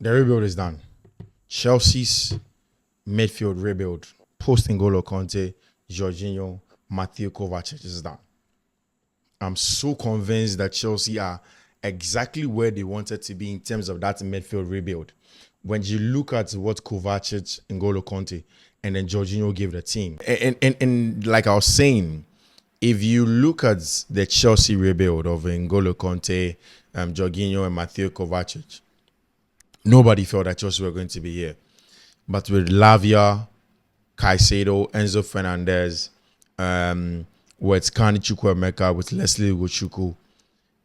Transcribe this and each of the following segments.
The rebuild is done. Chelsea's midfield rebuild, post N'Golo Conte, Jorginho, Mateo Kovacic is done. I'm so convinced that Chelsea are exactly where they wanted to be in terms of that midfield rebuild. When you look at what Kovacic, N'Golo Conte, and then Jorginho gave the team, and like I was saying, if you look at the Chelsea rebuild of N'Golo Conte, Jorginho, and Mateo Kovacic, nobody felt that Chelsea were going to be here. But with Lavia, Caicedo, Enzo Fernandez, with Kani Chukwuemeka, with Leslie Ugochukwu,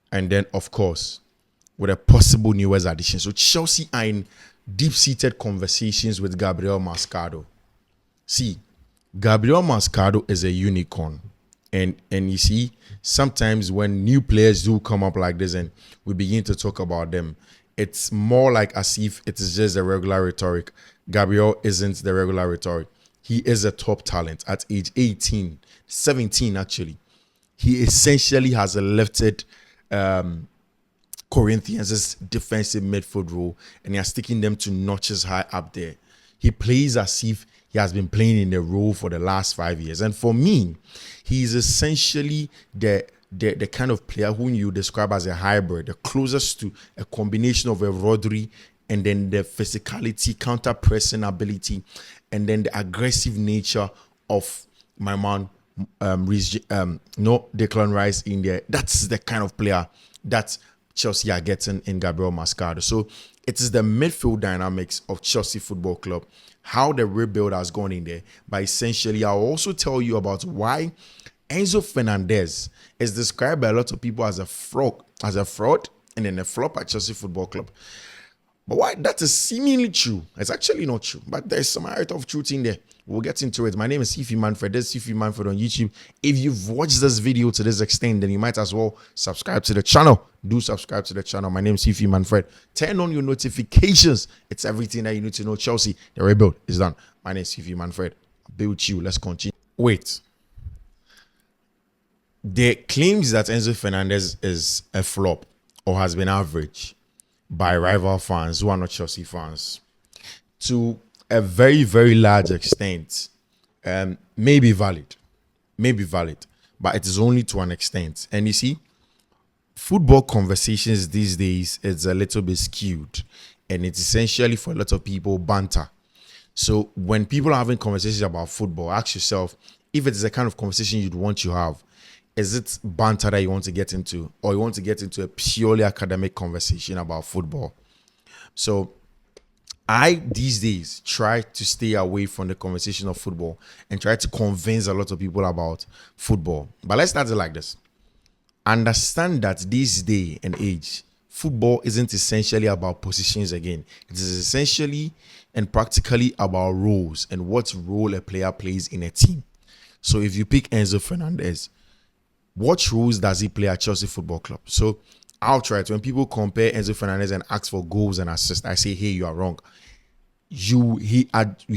and then, of course, with a possible newest addition. So Chelsea are in deep-seated conversations with Gabriel Moscardo. See, Gabriel Moscardo is a unicorn. And you see, sometimes when new players do come up like this and we begin to talk about them, it's more like as if it is just a regular rhetoric. Gabriel isn't the regular rhetoric. He is a top talent at age 18, 17 actually. He essentially has lifted Corinthians' defensive midfield role and he has taken them to notches high up there. He plays as if he has been playing in the role for the last 5 years. And for me, he is essentially the kind of player who you describe as a hybrid, the closest to a combination of a Rodri and then the physicality, counter-pressing ability, and then the aggressive nature of my man, Declan Rice in there. That's the kind of player that Chelsea are getting in Gabriel Moscardo. So it is the midfield dynamics of Chelsea Football Club, how the rebuild has gone in there. But essentially, I'll also tell you about why Enzo Fernandez is described by a lot of people as a fraud, and then a flop at Chelsea Football Club. But why that is seemingly true, it's actually not true. But there's some amount of truth in there. We'll get into it. My name is Fiifi-Manfred. This is Fiifi-Manfred on YouTube. If you've watched this video to this extent, then you might as well subscribe to the channel. Do subscribe to the channel. My name is Fiifi-Manfred. Turn on your notifications. It's everything that you need to know. Chelsea, the rebuild is done. My name is Fiifi-Manfred. I'll be with you. Let's continue. Wait. The claims that Enzo Fernandez is a flop or has been average by rival fans who are not Chelsea fans, to a very, very large extent, may be valid, but it is only to an extent. And you see, football conversations these days is a little bit skewed, and it's essentially for a lot of people banter. So when people are having conversations about football, ask yourself if it is the kind of conversation you'd want to have. Is it banter that you want to get into, or you want to get into a purely academic conversation about football? So I, these days, try to stay away from the conversation of football and try to convince a lot of people about football. But let's start it like this. Understand that this day and age, football isn't essentially about positions again. It is essentially and practically about roles and what role a player plays in a team. So if you pick Enzo Fernandez, what roles does he play at Chelsea Football Club? So I'll try it. When people compare Enzo Fernandez and ask for goals and assists, I say, hey, you are wrong. You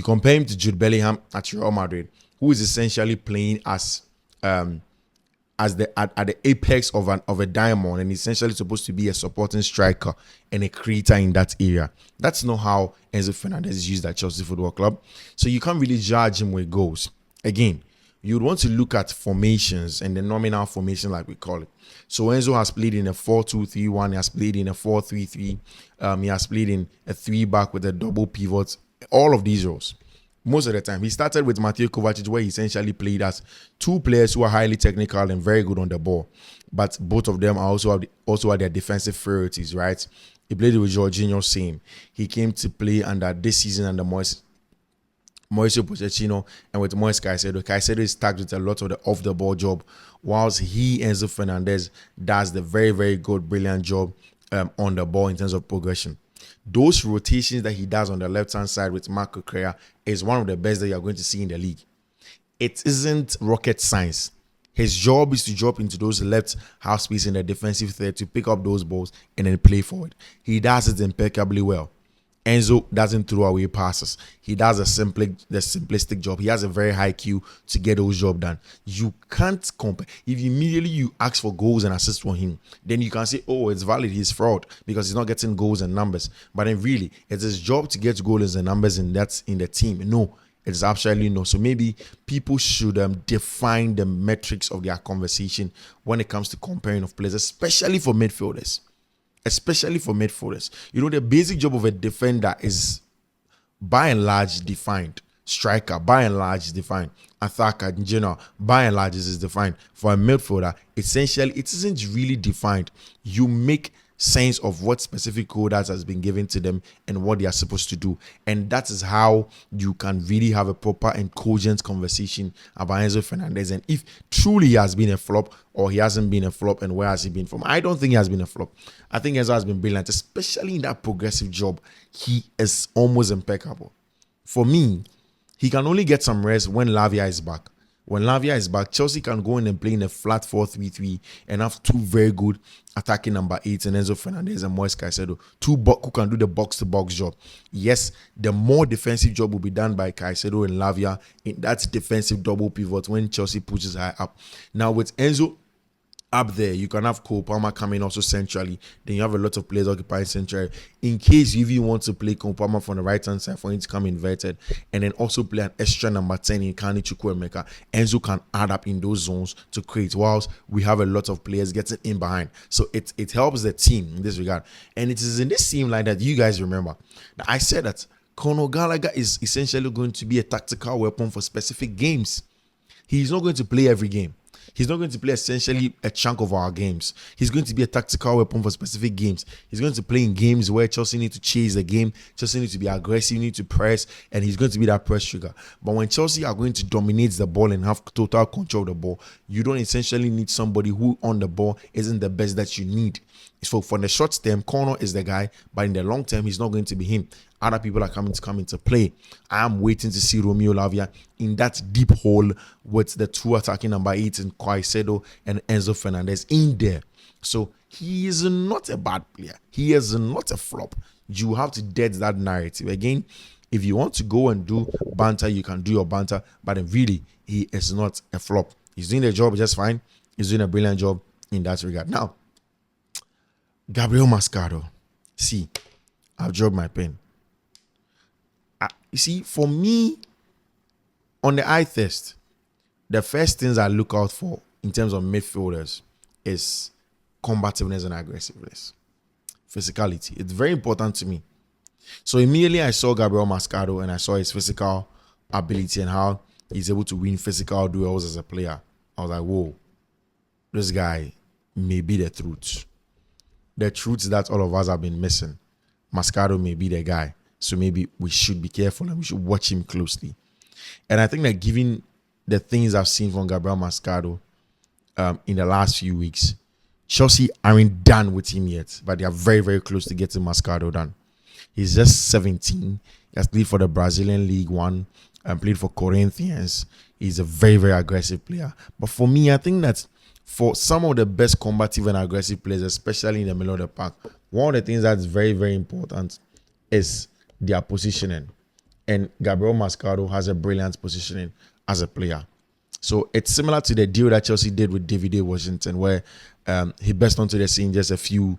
compare him to Jude Bellingham at Real Madrid, who is essentially playing as at the apex of a diamond and essentially supposed to be a supporting striker and a creator in that area. That's not how Enzo Fernandez is used at Chelsea Football Club. So you can't really judge him with goals. Again, you'd want to look at formations and the nominal formation, like we call it. So Enzo has played in a 4-2-3-1. He has played in a 4-3-3. He has played in a 3-back with a double pivot. All of these roles. Most of the time. He started with Mateo Kovacic, where he essentially played as two players who are highly technical and very good on the ball. But both of them are also have their defensive frailties, right? He played with Jorginho, same. He came to play under this season under Mauricio Pochettino and with Moise Caicedo. Caicedo is tagged with a lot of the off-the-ball job, whilst Enzo Fernandez, does the very, very good, brilliant job on the ball in terms of progression. Those rotations that he does on the left-hand side with Marco Correa is one of the best that you're going to see in the league. It isn't rocket science. His job is to drop into those left half space in the defensive third to pick up those balls and then play forward. He does it impeccably well. Enzo doesn't throw away passes. He does the simplistic job. He has a very high Q to get those jobs done. You can't compare. If immediately you ask for goals and assists for him, then you can say, oh, it's valid. He's fraud because he's not getting goals and numbers. But then really, it's his job to get goals and numbers, and that's in the team. No, it's absolutely no. So maybe people should define the metrics of their conversation when it comes to comparing of players, especially for midfielders. Especially for midfielders. You know, the basic job of a defender is by and large defined. Striker, by and large, is defined. Attacker, in general, by and large, is defined. For a midfielder, essentially, it isn't really defined. You make sense of what specific orders has been given to them and what they are supposed to do. And that is how you can really have a proper and cogent conversation about Enzo Fernandez. And if truly he has been a flop or he hasn't been a flop, and where has he been from? I don't think he has been a flop. I think Enzo has been brilliant, especially in that progressive job. He is almost impeccable. For me, he can only get some rest when Lavia is back. When Lavia is back, Chelsea can go in and play in a flat 4-3-3 and have two very good attacking number 8s, and Enzo Fernandez and Moscardo, who can do the box-to-box job. Yes, the more defensive job will be done by Caicedo and Lavia in that defensive double pivot when Chelsea pushes high up. Now with Enzo up there, you can have Cole Palmer coming also centrally. Then you have a lot of players occupying centrally. In case you even want to play Cole Palmer from the right-hand side for him to come inverted, and then also play an extra number 10 in Kani Chukwuemeka, Enzo can add up in those zones to create, whilst we have a lot of players getting in behind. So it helps the team in this regard. And it is in this team like that, you guys remember, that I said that Conor Gallagher is essentially going to be a tactical weapon for specific games. He's not going to play every game. He's not going to play essentially a chunk of our games. He's going to be a tactical weapon for specific games. He's going to play in games where Chelsea need to chase the game, Chelsea need to be aggressive, need to press, and he's going to be that press trigger. But when Chelsea are going to dominate the ball and have total control of the ball, you don't essentially need somebody who on the ball isn't the best that you need. So for the short term, Conor is the guy, but in the long term, he's not going to be him. Other people are coming to come into play. I am waiting to see Romeo Lavia in that deep hole with the two attacking number 8 in Caicedo and Enzo Fernandez in there. So he is not a bad player. He is not a flop. You have to dead that narrative. Again, if you want to go and do banter, you can do your banter. But really, he is not a flop. He's doing the job just fine. He's doing a brilliant job in that regard. Now, Gabriel Moscardo. See, I've dropped my pen. You see, for me, on the eye test, the first things I look out for in terms of midfielders is combativeness and aggressiveness. Physicality. It's very important to me. So immediately I saw Gabriel Moscardo and I saw his physical ability and how he's able to win physical duels as a player. I was like, whoa, this guy may be the truth. The truth that all of us have been missing. Moscardo may be the guy. So maybe we should be careful and we should watch him closely. And I think that given the things I've seen from Gabriel Moscardo in the last few weeks, Chelsea aren't done with him yet, but they are very, very close to getting Moscardo done. He's just 17. He has played for the Brazilian League One and played for Corinthians. He's a very, very aggressive player. But for me, I think that for some of the best combative and aggressive players, especially in the middle of the park, one of the things that's very, very important is their positioning. And Gabriel Moscardo has a brilliant positioning as a player. So it's similar to the deal that Chelsea did with David Washington, where he burst onto the scene just a few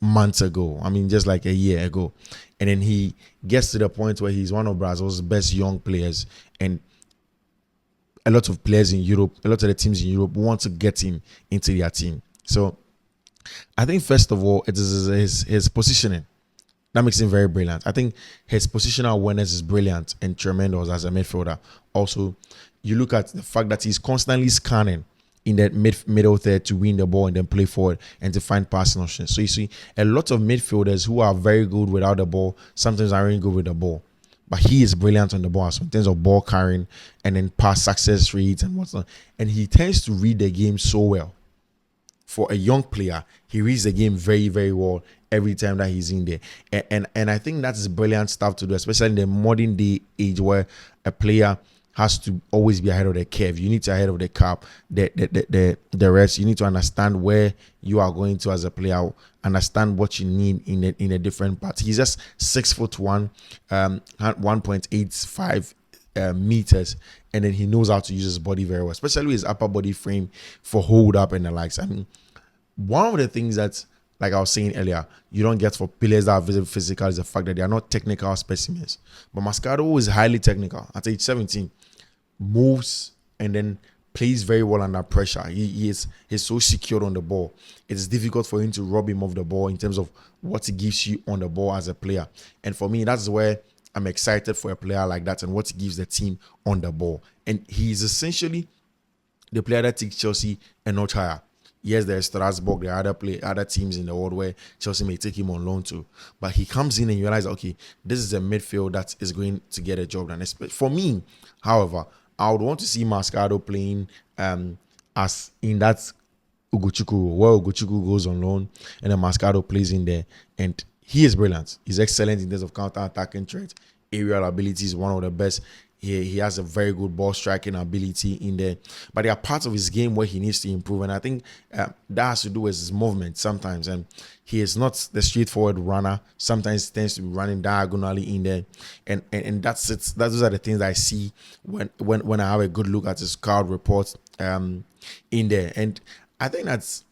months ago. I mean, just like a year ago. And then he gets to the point where he's one of Brazil's best young players. And a lot of players in Europe, a lot of the teams in Europe want to get him into their team. So I think, first of all, it is his positioning. That makes him very brilliant. I think his positional awareness is brilliant and tremendous as a midfielder. Also, you look at the fact that he's constantly scanning in that middle third to win the ball and then play forward and to find passing options. So you see a lot of midfielders who are very good without the ball, sometimes are really good with the ball. But he is brilliant on the ball, so in terms of ball carrying and then pass success rates and whatnot. And he tends to read the game so well. For a young player, he reads the game very, very well every time that he's in there. And I think that's brilliant stuff to do, especially in the modern day age where a player has to always be ahead of the curve. You need to ahead of the cap, the rest. You need to understand where you are going to as a player, understand what you need in a different part. He's just 6'1", 1.85 meters, and then he knows how to use his body very well, especially his upper body frame for hold up and the likes. I mean, one of the things that, like I was saying earlier, you don't get for players that are very physical is the fact that they are not technical specimens. But Moscardo is highly technical at age 17, moves and then plays very well under pressure. He's so secured on the ball. It's difficult for him to rob him of the ball in terms of what he gives you on the ball as a player. And for me, that's where I'm excited for a player like that and what he gives the team on the ball. And he's essentially the player that takes Chelsea a notch higher. Yes, there's Strasbourg, there are other teams in the world where Chelsea may take him on loan to. But he comes in and you realize, okay, this is a midfield that is going to get a job done. For me, however, I would want to see Moscardo playing as in that Ugochukwu, where Ugochukwu goes on loan and then Moscardo plays in there. And he is brilliant. He's excellent in terms of counter-attacking threat. Aerial ability is one of the best. He has a very good ball striking ability in there. But there are parts of his game where he needs to improve. And I think that has to do with his movement sometimes. And he is not the straightforward runner. Sometimes he tends to be running diagonally in there. And that's it. Those are the things I see when I have a good look at his card report in there. And I think that's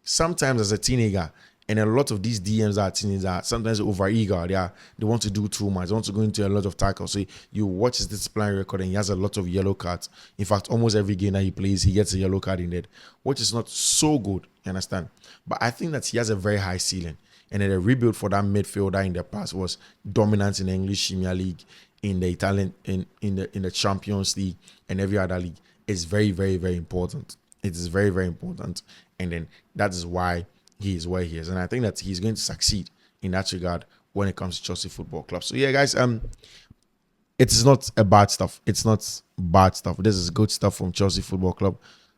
sometimes as a teenager, and a lot of these DMs are teenagers are sometimes over-eager. They want to do too much. They want to go into a lot of tackles. So you watch his disciplinary record and he has a lot of yellow cards. In fact, almost every game that he plays, he gets a yellow card in there, which is not so good, you understand? But I think that he has a very high ceiling. And then the rebuild for that midfielder in the past was dominant in the English Premier League, in the Italian, in the Champions League, and every other league. It's very, very, very important. It is very, very important. And then that is why he is where he is. And I think that he's going to succeed in that regard when it comes to Chelsea Football Club. So yeah, guys, it is not a bad stuff. It's not bad stuff. This is good stuff from Chelsea Football Club.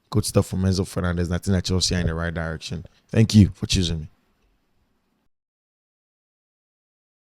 Good stuff from Enzo Fernandez. And I think that Chelsea are in the right direction. Thank you for choosing me.